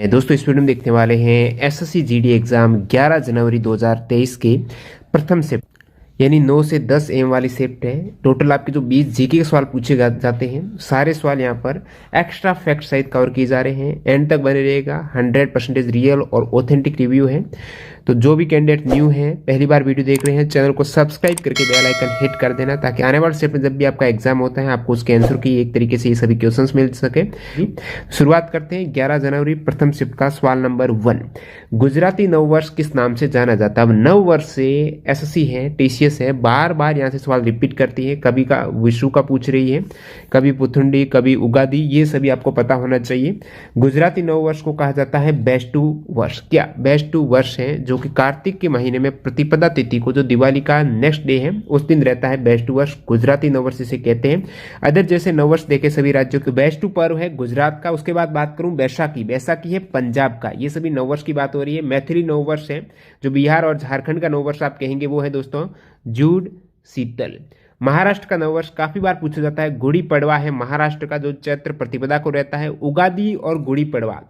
दोस्तों इस वीडियो में देखने वाले हैं एसएससी जीडी एग्जाम 11 जनवरी 2023 के प्रथम शिफ्ट यानी 9 से 10 एम वाली शिफ्ट है। टोटल आपके जो 20 जीके के सवाल पूछे जाते हैं, सारे सवाल यहाँ पर एक्स्ट्रा फैक्ट सहित कवर किए जा रहे हैं। एंड तक बने रहेगा। 100% रियल और ऑथेंटिक रिव्यू है। तो जो भी कैंडिडेट न्यू है, पहली बार वीडियो देख रहे हैं, चैनल को सब्सक्राइब करके बेल आइकन हिट कर देना, ताकि आने वाले शिफ्ट में जब भी आपका एग्जाम होता है आपको उसके आंसर की एक तरीके से ये सभी क्वेश्चंस मिल सके। शुरुआत करते हैं 11 जनवरी प्रथम शिफ्ट का। सवाल नंबर 1, गुजराती नववर्ष किस नाम से जाना जाता है? अब नववर्ष से एसएससी है, टीसीएस है, बार बार यहाँ से सवाल रिपीट करती है। कभी का विशु का पूछ रही है, कभी पुथुंडी, कभी उगादी, ये सभी आपको पता होना चाहिए। गुजराती नववर्ष को कहा जाता है बैष्टू वर्ष। क्या बैष्टू वर्ष है, जो कि कार्तिक के महीने में प्रतिपदा तिथि को, जो दिवाली का नेक्स्ट डे है, उस दिन रहता है बैष्टू वर्ष। गुजराती नववर्ष इसे कहते हैं। अदर जैसे नववर्ष देखे सभी राज्यों के। बैष्टू पर्व है गुजरात का। उसके बाद बात करूं बैसाखी। बैसाखी है पंजाब का। ये सभी नववर्ष की बात हो रही है। मैथिली नववर्ष है, जो बिहार और झारखंड का नववर्ष आप कहेंगे, वो है दोस्तों जूड शीतल। महाराष्ट्र का नववर्ष काफी बार पूछा जाता है, गुड़ी पड़वा है महाराष्ट्र का, जो चैत्र प्रतिपदा को रहता है। उगादी और गुड़ी पड़वा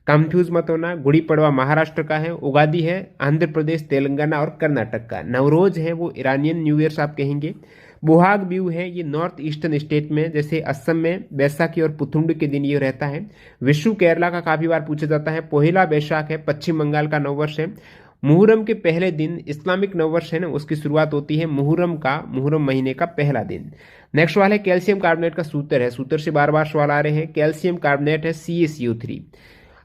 कंफ्यूज मत होना। गुड़ी पड़वा महाराष्ट्र का है, उगादी है आंध्र प्रदेश, तेलंगाना और कर्नाटक का। नवरोज है वो ईरानियन न्यू ईयर्स आप कहेंगे। बोहाग बिहू है ये नॉर्थ ईस्टर्न स्टेट में, जैसे असम में बैसाखी और पुथुंड के दिन ये रहता है। विशु केरला का काफी बार पूछा जाता है। पोहिला बैसाख है पश्चिम बंगाल का नववर्ष है। मुहर्रम के पहले दिन इस्लामिक नववर्ष है ना, उसकी शुरुआत होती है मुहर्रम महीने का पहला दिन। नेक्स्ट सवाल है कैल्शियम कार्बोनेट का सूत्र है। सूत्र से बार बार सवाल आ रहे हैं। कैल्शियम कार्बोनेट है CaCO3।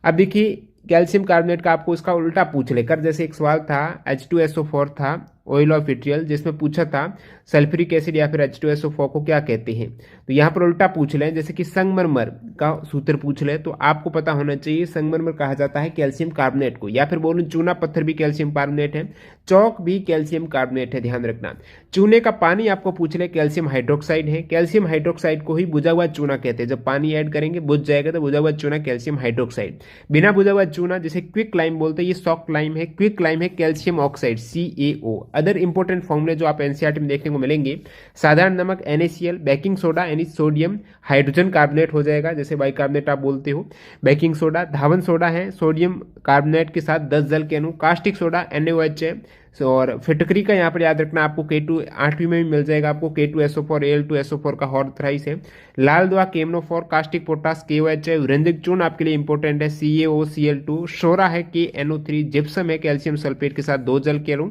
अब देखिए कैल्शियम कार्बोनेट का आपको इसका उल्टा पूछ लेकर, जैसे एक सवाल था H2SO4 था, ऑयल ऑफ विट्रियल, जिसमें पूछा था सल्फ्यूरिक एसिड या फिर H2SO4 को क्या कहते हैं। तो यहाँ पर उल्टा पूछ लें, जैसे कि संगमरमर का सूत्र पूछ ले, तो आपको पता होना चाहिए संगमरमर कहा जाता है कैल्शियम कार्बोनेट को। या फिर बोलूं चूना पत्थर भी कैल्शियम कार्बोनेट है, चौक भी कैल्शियम कार्बोनेट है, ध्यान रखना। चूने का पानी आपको पूछ ले, कैल्शियम हाइड्रोक्साइड है। कैल्शियम हाइड्रोक्साइड को ही बुझा हुआ चूना कहते हैं। जब पानी ऐड करेंगे बुझ जाएगा, तो बुझा हुआ चूना कैल्शियम हाइड्रोक्साइड। बिना बुझा हुआ चूना जिसे क्विक लाइम बोलते हैं, ये सॉफ्ट लाइम है। क्विक लाइम है calcium oxide CaO। Other important फॉर्मूले जो आप एनसीईआरटी में देखने को मिलेंगे, साधारण नमक NaCl, बेकिंग सोडा यानी सोडियम हाइड्रोजन कार्बोनेट हो जाएगा, जैसे बाइकार्बोनेट आप बोलते हो। बेकिंग सोडा, धावन सोडा है सोडियम कार्बोनेट के साथ 10 जल के अणु। कास्टिक सोडा NaOH है। और फिटकरी का यहाँ पर याद रखना आपको K2 8वीं में भी मिल जाएगा आपको। K2SO4 Al2SO4 का हॉर थ्राइस है। लाल दुआ KMnO4, कास्टिक पोटास KOH है। रंजक चूर्ण आपके लिए इंपॉर्टेंट है CaOCl2। शोरा है KNO3। जिप्सम है कैल्शियम सल्फेट के साथ 2 जल के अणु।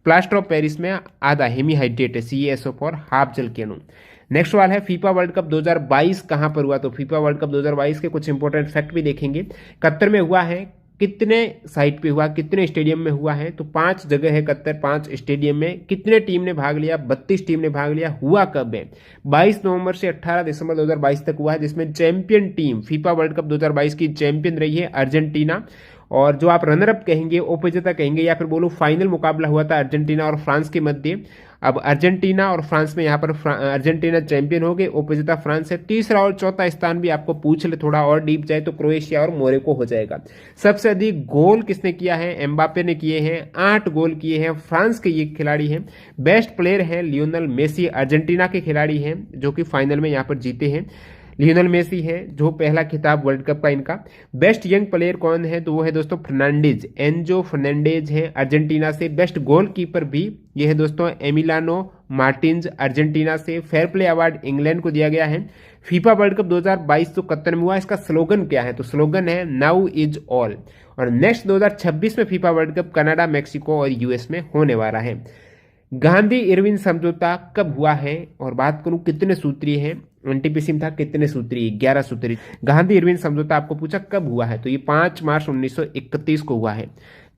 प्लास्टर ऑफ पेरिस में आधा हेमीहाइड्रेट है CaSO4 हाफ जल के अणु। नेक्स्ट सवाल है फीफा वर्ल्ड कप 2022 कहां पर हुआ? तो फीफा वर्ल्ड कप 2022 के कुछ इंपॉर्टेंट फैक्ट भी देखेंगे। कतर में हुआ है। कितने साइट पे हुआ, कितने स्टेडियम में हुआ है? तो 5 जगह है कतर, 5 स्टेडियम में। कितने टीम ने भाग लिया? 32 टीम ने भाग लिया। हुआ कब है? 22 नवंबर से 18 दिसंबर 2022 तक हुआ है, जिसमें champion team FIFA world cup 2022 की चैंपियन रही है अर्जेंटीना। और जो आप रनर अप कहेंगे, उपविजेता कहेंगे, या फिर बोलो फाइनल मुकाबला हुआ था अर्जेंटीना और फ्रांस के मध्य। अब अर्जेंटीना और फ्रांस में यहाँ पर अर्जेंटीना चैंपियन हो गए, उपविजेता फ्रांस है। तीसरा और चौथा स्थान भी आपको पूछ ले, थोड़ा और डीप जाए तो क्रोएशिया और मोरक्को हो जाएगा। सबसे अधिक गोल किसने किया है? एम्बापे ने किए हैं, 8 गोल किए हैं। फ्रांस के ये खिलाड़ी हैं। बेस्ट प्लेयर हैं लियोनेल मेसी, अर्जेंटीना के खिलाड़ी हैं, जो कि फाइनल में यहाँ पर जीते हैं। लियोनेल मेसी है, जो पहला खिताब वर्ल्ड कप का इनका। बेस्ट यंग प्लेयर कौन है? तो वो है दोस्तों फर्नांडिज, एंजो फर्नांडेज है अर्जेंटीना से। बेस्ट गोलकीपर भी ये है दोस्तों एमिलियानो मार्टिन्स अर्जेंटीना से। फेयर प्ले अवार्ड इंग्लैंड को दिया गया है। फीफा वर्ल्ड कप 2022 तो कतर में हुआ। इसका स्लोगन क्या है? तो स्लोगन है नाउ इज ऑल। और नेक्स्ट 2026 में FIFA world cup Canada, Mexico और US में होने वाला है। गांधी इरविन समझौता कब हुआ है? और बात करूं कितने सूत्रीय है? एनटीपीसी में था कितने सूत्रीय? 11 सूत्रीय। गांधी इरविन समझौता आपको पूछा कब हुआ है? तो ये 5 मार्च 1931 को हुआ है।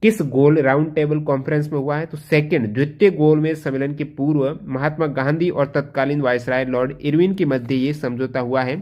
किस गोल राउंड टेबल कॉन्फ्रेंस में हुआ है? तो सेकंड द्वितीय गोलमेज सम्मेलन के पूर्व महात्मा गांधी और तत्कालीन वायसराय लॉर्ड इरविन के मध्य ये समझौता हुआ है,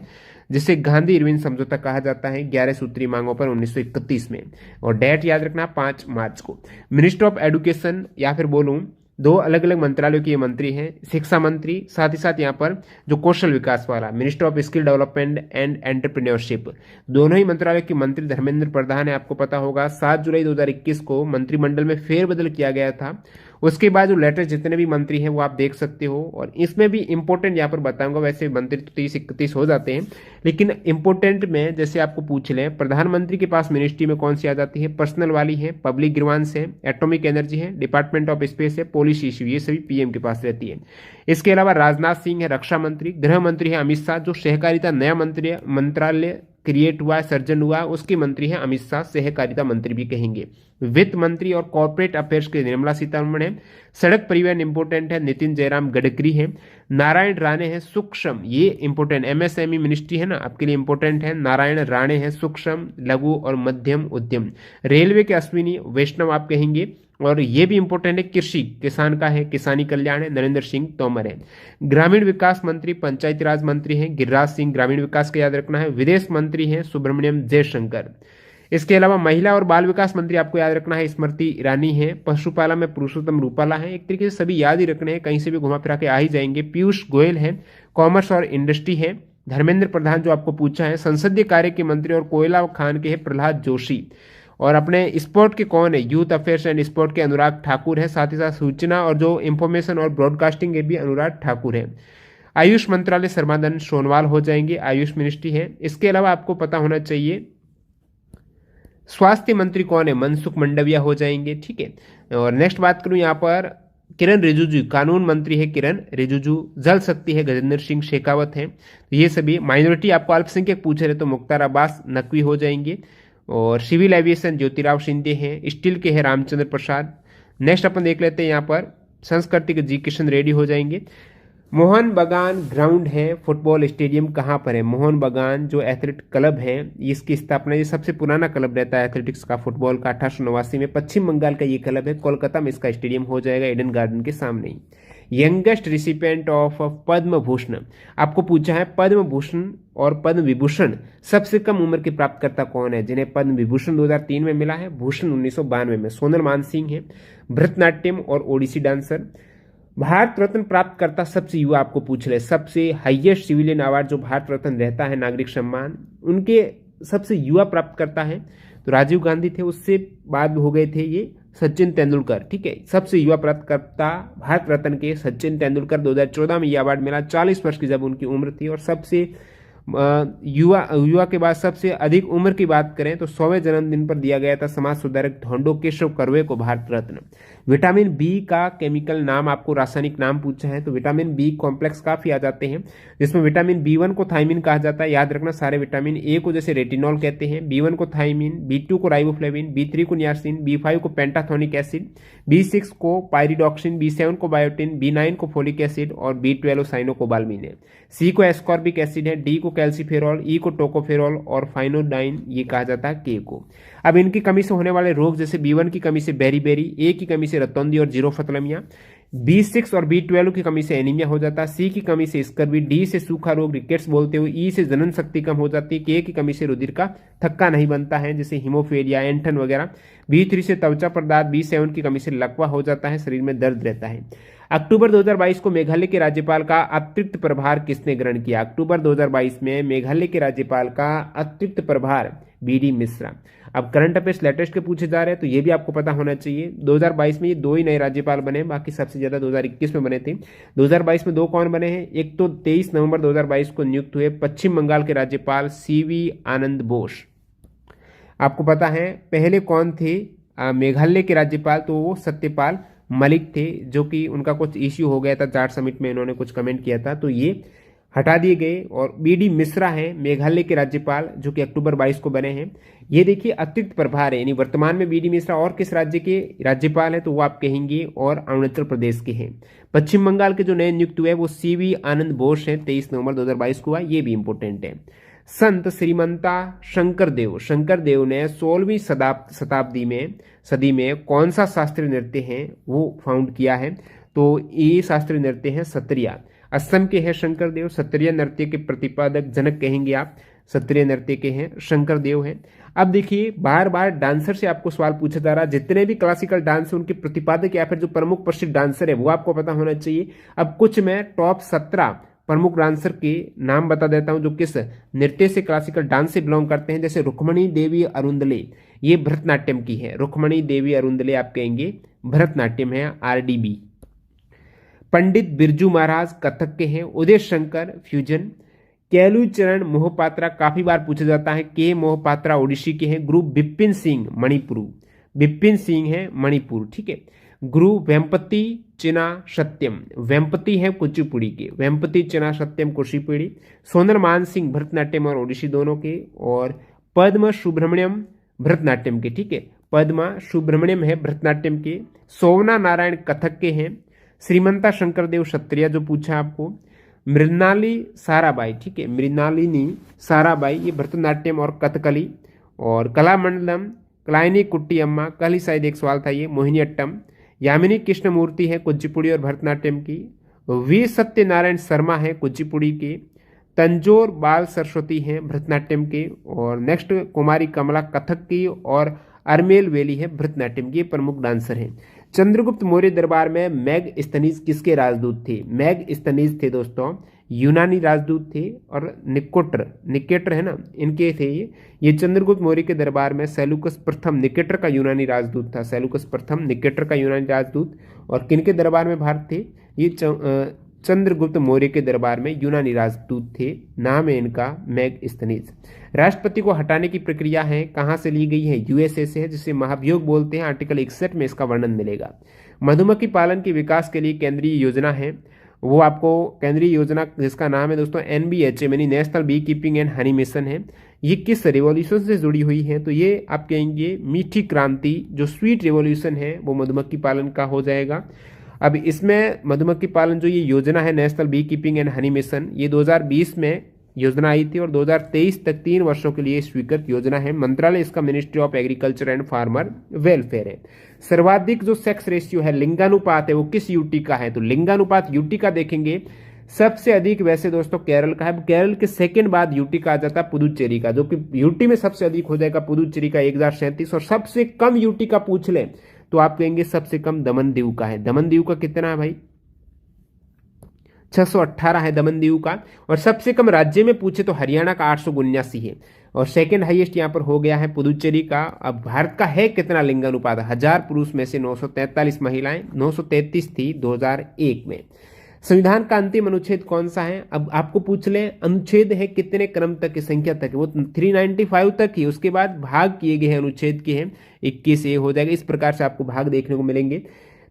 जिसे गांधी इरविन समझौता कहा जाता है। 11 सूत्रीय मांगों पर 1931 में। और डेट याद रखना 5 मार्च को। मिनिस्टर ऑफ एजुकेशन या फिर बोलूं 2 अलग अलग मंत्रालयों के ये मंत्री हैं। शिक्षा मंत्री, साथ ही साथ यहाँ पर जो कौशल विकास वाला minister of skill development and entrepreneurship, दोनों ही मंत्रालय के मंत्री धर्मेंद्र प्रधान है, आपको पता होगा। 7 जुलाई 2021 को मंत्रिमंडल में फेरबदल किया गया था। उसके बाद जो लेटेस्ट जितने भी मंत्री हैं वो आप देख सकते हो, और इसमें भी इंपॉर्टेंट यहाँ पर बताऊंगा। वैसे मंत्री तो 30-31 हो जाते हैं, लेकिन इंपॉर्टेंट में जैसे आपको पूछ लें, प्रधानमंत्री के पास मिनिस्ट्री में कौन सी आ जाती है, पर्सनल वाली है, पब्लिक ग्रीवांस है, एटॉमिक एनर्जी है, डिपार्टमेंट ऑफ स्पेस है, पॉलिसी इश्यू, ये सभी पीएम के पास रहती है। इसके अलावा राजनाथ सिंह है रक्षा मंत्री, गृह मंत्री है अमित शाह, जो सहकारिता नया मंत्रालय क्रिएट हुआ, सर्जन हुआ, उसके मंत्री हैं अमित शाह, सहकारिता मंत्री भी कहेंगे। वित्त मंत्री और कॉर्पोरेट अफेयर्स के निर्मला सीतारमण है। सड़क परिवहन इंपोर्टेंट है, नितिन जयराम गडकरी है। नारायण राणे है सूक्ष्म, ये इंपोर्टेंट, एमएसएमई मिनिस्ट्री है ना आपके लिए इंपोर्टेंट है। नारायण राणे है सूक्ष्म, लघु और मध्यम उद्यम। रेलवे के अश्विनी वैष्णव आप कहेंगे, और ये भी इंपॉर्टेंट है, कृषि किसान का है, किसानी कल्याण है, नरेंद्र सिंह तोमर है। ग्रामीण विकास मंत्री पंचायती राज मंत्री हैं गिरिराज सिंह, ग्रामीण विकास का याद रखना है। विदेश मंत्री हैं सुब्रमण्यम जयशंकर। इसके अलावा महिला और बाल विकास मंत्री आपको याद रखना है स्मृति ईरानी है। पशुपालन में पुरुषोत्तम रूपाला है। एक तरीके से सभी याद ही रखने हैं, कहीं से भी घुमा फिरा के आ ही जाएंगे। पीयूष गोयल है, कॉमर्स और इंडस्ट्री है। धर्मेंद्र प्रधान जो आपको पूछा है, संसदीय कार्य के मंत्री और कोयला खान के है प्रहलाद जोशी। और अपने स्पोर्ट के कौन है, यूथ अफेयर्स एंड स्पोर्ट के अनुराग ठाकुर है। साथ ही साथ सूचना और जो इंफॉर्मेशन और ब्रॉडकास्टिंग के भी अनुराग ठाकुर है। आयुष मंत्रालय सर्बानंद सोनोवाल हो जाएंगे, आयुष मिनिस्ट्री है। इसके अलावा आपको पता होना चाहिए स्वास्थ्य मंत्री कौन है, मनसुख मंडाविया हो जाएंगे, ठीक है। और नेक्स्ट बात करूं यहाँ पर किरण रिजिजू, कानून मंत्री है किरण रिजिजू। जल शक्ति है गजेंद्र सिंह शेखावत है। तो ये सभी माइनॉरिटी आपको अल्पसंख्यक पूछ रहे तो मुख्तार अब्बास नकवी हो जाएंगे। और सिविल एविएशन ज्योतिराव शिंदे हैं। स्टील के हैं रामचंद्र प्रसाद। नेक्स्ट अपन देख लेते हैं यहाँ पर संस्कृति के जी किशन रेड्डी हो जाएंगे। मोहन बगान ग्राउंड है, फुटबॉल स्टेडियम कहाँ पर है, मोहन बगान जो एथलेटिक क्लब है, इसकी स्थापना, ये सबसे पुराना क्लब रहता है एथलेटिक्स का फुटबॉल का, 1889 में पश्चिम बंगाल का ये क्लब है। कोलकाता में इसका स्टेडियम हो जाएगा, ईडन गार्डन के सामने ही। Youngest recipient of Padma Bhushan आपको पूछा है, पद्म भूषण और पद्म विभूषण सबसे कम उम्र के प्राप्तकर्ता कौन है, जिन्हें पद्म विभूषण 2003 में मिला है, भूषण 1992 में। सोनल मानसिंह है, भरतनाट्यम और ओडिसी डांसर। भारत रत्न प्राप्तकर्ता सबसे युवा आपको पूछ रहे, सबसे हाईएस्ट सिविलियन अवार्ड जो भारत रत्न रहता है, नागरिक सम्मान, उनके सबसे युवा प्राप्तकर्ता है तो राजीव गांधी थे, उससे बाद हो गए थे ये सचिन तेंदुलकर, ठीक है। सबसे युवा प्राप्तकर्ता भारत रत्न के सचिन तेंदुलकर, 2014 में यह अवार्ड मिला, 40 वर्ष की जब उनकी उम्र थी। और सबसे युवा के बाद सबसे अधिक उम्र की बात करें तो 100वें जन्मदिन पर दिया गया था समाज सुधारक धोंडो केशव कर्वे को भारत रत्न। विटामिन बी का केमिकल नाम आपको, रासायनिक नाम पूछा है तो विटामिन बी कॉम्प्लेक्स काफी आ जाते हैं, जिसमें विटामिन B1 को थायमिन कहा जाता है, याद रखना सारे विटामिन। ए को जैसे रेटिनॉल कहते हैं, B1 को थायमिन, B2 को राइबोफ्लेविन, B3 को नियासिन, B5 को पेंटाथोनिक एसिड, B6 को पायरिडॉक्सिन, B7 को बायोटिन, B9 को फोलिक एसिड और B12 साइनोकोबाल्मिन है। सी को एस्कॉर्बिक एसिड है, डी को कैल्सीफेरॉल, ई को टोकोफेरॉल और फाइनोडाइन ये कहा जाता है के को। अब इनकी कमी से होने वाले रोग जैसे B1 की कमी से बेरीबेरी, ए की कमी से रतौंधी और जीरोफथलमिया, B6 और B12 की कमी से एनीमिया हो जाता है, सी की कमी से स्कर्वी, डी से सूखा रोग रिकेट्स बोलते हुए, ई से जनन शक्ति कम हो जाती है, के की कमी से रुधिर का थक्का नहीं बनता है जैसे हीमोफीलिया, एंठन वगैरह, B3 से त्वचा पदार्थ, B7 की कमी से लकवा हो जाता है, शरीर में दर्द रहता है। अक्टूबर 2022 को मेघालय के राज्यपाल का अतिरिक्त प्रभार किसने ग्रहण किया, अक्टूबर 2022 में मेघालय के राज्यपाल का अतिरिक्त प्रभार BD मिश्रा। अब करंट अफेयर्स लेटेस्ट के पूछे जा रहे हैं तो ये भी आपको पता होना चाहिए। 2022 में ये 2 ही नए राज्यपाल बने, बाकी सबसे ज्यादा 2021 में बने थे। 2022 में 2 कौन बने हैं, एक तो 23 नवंबर 2022 को नियुक्त हुए पश्चिम बंगाल के राज्यपाल CV आनंद बोस। आपको पता है पहले कौन थे मेघालय के राज्यपाल, तो वो सत्यपाल मलिक थे, जो कि उनका कुछ इश्यू हो गया था चार्ट समिट में, इन्होंने कुछ कमेंट किया था तो ये हटा दिए गए। और BD मिश्रा है मेघालय के राज्यपाल, जो कि अक्टूबर 22 को बने हैं। ये देखिए अतिरिक्त प्रभार है, यानी वर्तमान में BD मिश्रा और किस राज्य के राज्यपाल है तो वो आप कहेंगे और अरुणाचल प्रदेश के हैं। पश्चिम बंगाल के जो नए नियुक्त हुए वो CV आनंद बोस है, 23 नवंबर 2022 को हुआ, ये भी इंपॉर्टेंट है। संत श्रीमंता शंकरदेव ने 16वीं सदी में कौन सा शास्त्रीय नृत्य है वो फाउंड किया है, तो ये शास्त्रीय नृत्य है सत्रिया। असम के हैं शंकरदेव, सत्रिय नृत्य के प्रतिपादक जनक कहेंगे आप, सत्रिय नृत्य के हैं शंकरदेव हैं। अब देखिए बार बार डांसर से आपको सवाल पूछा जा रहा है, जितने भी क्लासिकल डांस है उनके प्रतिपादक या फिर जो प्रमुख प्रसिद्ध डांसर है वो आपको पता होना चाहिए। अब कुछ मैं टॉप 17 प्रमुख डांसर के नाम बता देता हूं जो किस नृत्य से, क्लासिकल डांस से बिलोंग करते हैं। जैसे रुक्मणी देवी अरुंदले, ये भरतनाट्यम की है, रुक्मणी देवी अरुंदले आप कहेंगे भरतनाट्यम है RDB। पंडित बिरजू महाराज कथक के हैं। उदय शंकर फ्यूजन। केलुचरण मोहपात्रा काफी बार पूछा जाता है, के मोहपात्रा ओडिसी के हैं। गुरु बिपिन सिंह मणिपुर, बिपिन सिंह है मणिपुर, ठीक है। गुरु वेम्पति चिना सत्यम, वेम्पति है कुचिपुड़ी के, वेम्पति चिना सत्यम कुचिपुड़ी। सोनल मान सिंह भरतनाट्यम और ओडिसी दोनों के। और पद्म सुब्रमण्यम भरतनाट्यम के, ठीक है, पद्मा सुब्रमण्यम है भरतनाट्यम के। सोवना नारायण कथक के हैं। श्रीमंता शंकरदेव क्षत्रिय जो पूछा आपको। मृणाली साराबाई, ठीक है, मृणालिनी साराबाई ये भरतनाट्यम और कथकली। और कलामंडलम कलाइनी कुट्टी अम्मा, कल ही शायद एक सवाल था ये, मोहिनीअट्टम। यामिनी कृष्णमूर्ति है कुचिपुड़ी और भरतनाट्यम की। वी सत्यनारायण शर्मा है कुचिपुड़ी के। तंजोर बाल सरस्वती हैं भरतनाट्यम के। और नेक्स्ट कुमारी कमला कथक की। और अरमेल वेली है भरतनाट्यम की, प्रमुख डांसर हैं। चंद्रगुप्त मौर्य दरबार में मैगस्थनीज किसके राजदूत थे? मैगस्थनीज थे दोस्तों यूनानी राजदूत थे। और निकेटर है ना, इनके थे ये चंद्रगुप्त मौर्य के दरबार में सेलुकस प्रथम निकेटर का यूनानी राजदूत था। सेलुकस प्रथम निकेटर का यूनानी राजदूत। और किनके दरबार में भारत थे? ये चंद्रगुप्त मौर्य के दरबार में यूनानी राजदूत थे। नाम है इनका मैगस्थनीज। राष्ट्रपति को हटाने की प्रक्रिया है कहाँ से ली गई है? USA से है, जिसे महाभियोग बोलते हैं। आर्टिकल 61 में इसका वर्णन मिलेगा। मधुमक्खी पालन के विकास के लिए केंद्रीय योजना है, वो आपको केंद्रीय योजना जिसका नाम है दोस्तों NBHA यानी national bee keeping and honey mission है। ये किस रिवॉल्यूशन से जुड़ी हुई है? तो ये आप कहेंगे मीठी क्रांति, जो स्वीट रिवॉल्यूशन है वो मधुमक्खी पालन का हो जाएगा। अब इसमें मधुमक्खी पालन जो ये योजना है national bee keeping and honey mission, ये 2020 में योजना आई थी और 2023 तक 3 वर्षों के लिए स्वीकृत योजना है। मंत्रालय इसका ministry of agriculture and farmer welfare है। सर्वाधिक जो सेक्स रेशियो है, लिंगानुपात है, वो किस यूटी का है? तो लिंगानुपात यूटी का देखेंगे सबसे अधिक वैसे दोस्तों केरल का है। केरल के सेकंड बाद यूटी का आ जाता है पुदुचेरी का, जो कि यूटी में सबसे अधिक हो जाएगा पुदुचेरी का 1037। और सबसे कम यूटी का पूछ ले तो आप कहेंगे सबसे कम दमन दीव का है। दमन दीव का कितना है भाई? 618 है दमन दीव का। और सबसे कम राज्य में पूछे तो हरियाणा का 879 है। और सेकंड हाईएस्ट यहां पर हो गया है पुदुचेरी का। अब भारत का है कितना लिंगानुपात? 1000 पुरुष में से 943 महिलाएं, 933 थी 2001 में। संविधान का अंतिम अनुच्छेद कौन सा है? अब आपको पूछ ले अनुच्छेद है कितने क्रम तक की संख्या तक है? वो 395 तक ही। उसके बाद भाग किए गए हैं अनुच्छेद के हैं 21A हो जाएगा। इस प्रकार से आपको भाग देखने को मिलेंगे।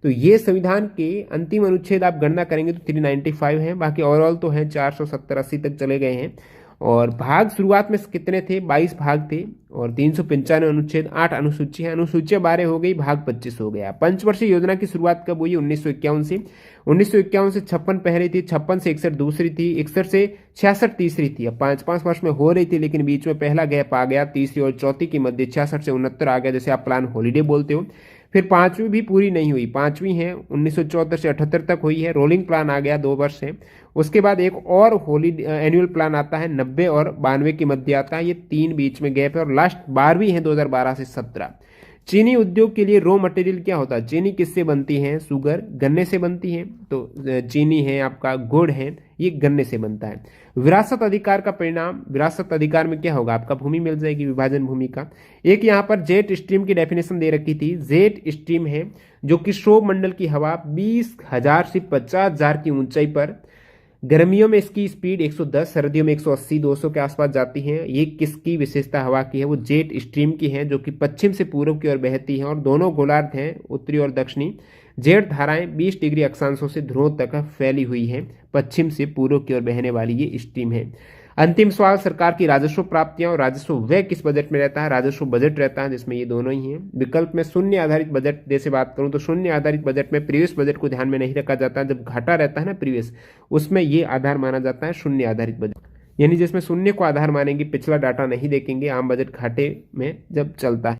तो ये संविधान के अंतिम अनुच्छेद आप गणना करेंगे तो 395 है। बाकी ओवरऑल तो है 470-80 तक चले गए हैं। और भाग शुरुआत में कितने थे? 22 भाग थे। और 395 अनुच्छेद, 8 अनुसूची है। अनुसूचियां 12 हो गई, भाग 25 हो गया। पंचवर्षीय योजना की शुरुआत कब हुई? 1951 से। 1951 से 56 पहली थी, 56 से 61 दूसरी थी, 61 से 66 तीसरी थी। अब 5-5 वर्ष में हो रही थी, लेकिन बीच में पहला गैप आ गया, तीसरी और चौथी की मध्य 66 से 69 आ गया, जैसे आप प्लान हॉलीडे बोलते हो। फिर 5वीं भी पूरी नहीं हुई, 5वीं है 1974 से 78 तक हुई है। रोलिंग प्लान आ गया, 2 वर्ष है। उसके बाद एक और एनुअल प्लान आता है 90 और 92 के मध्य आता है। ये 3 बीच में गैप है। और लास्ट 12वीं है 2012 से 17। चीनी उद्योग के लिए रॉ मटेरियल क्या होता है? चीनी किससे बनती है? शुगर गन्ने से बनती है। तो चीनी है आपका, गुड़ है, ये गन्ने से बनता है। विरासत अधिकार का परिणाम, विरासत अधिकार में क्या होगा? आपका भूमि मिल जाएगी, विभाजन भूमि का। एक यहाँ पर जेट स्ट्रीम की डेफिनेशन दे रखी थी। जेट स्ट्रीम है जो कि क्षोभ मंडल की हवा 20,000 से 50,000 की ऊंचाई पर, गर्मियों में इसकी स्पीड 110, सर्दियों में 180-200 के आसपास जाती है। ये किसकी विशेषता हवा की है? वो जेट स्ट्रीम की है, जो कि पश्चिम से पूर्व की ओर बहती है। और दोनों गोलार्ध हैं, उत्तरी और दक्षिणी। जेट धाराएं 20 डिग्री अक्षांशों से ध्रुवों तक फैली हुई है, पश्चिम से पूर्व की ओर बहने वाली ये स्ट्रीम है। अंतिम सवाल, सरकार की राजस्व प्राप्तियां और राजस्व व्यय किस बजट में रहता है? राजस्व बजट रहता है, जिसमें ये दोनों ही हैं। विकल्प में शून्य आधारित बजट जैसे बात करूं तो शून्य आधारित बजट में प्रीवियस बजट को ध्यान में नहीं रखा जाता। जब घाटा रहता है ना प्रीवियस, उसमें ये आधार माना जाता है शून्य आधारित बजट, यानी जिसमें शून्य को आधार मानेंगे, पिछला डाटा नहीं देखेंगे, आम बजट घाटे में जब चलता है।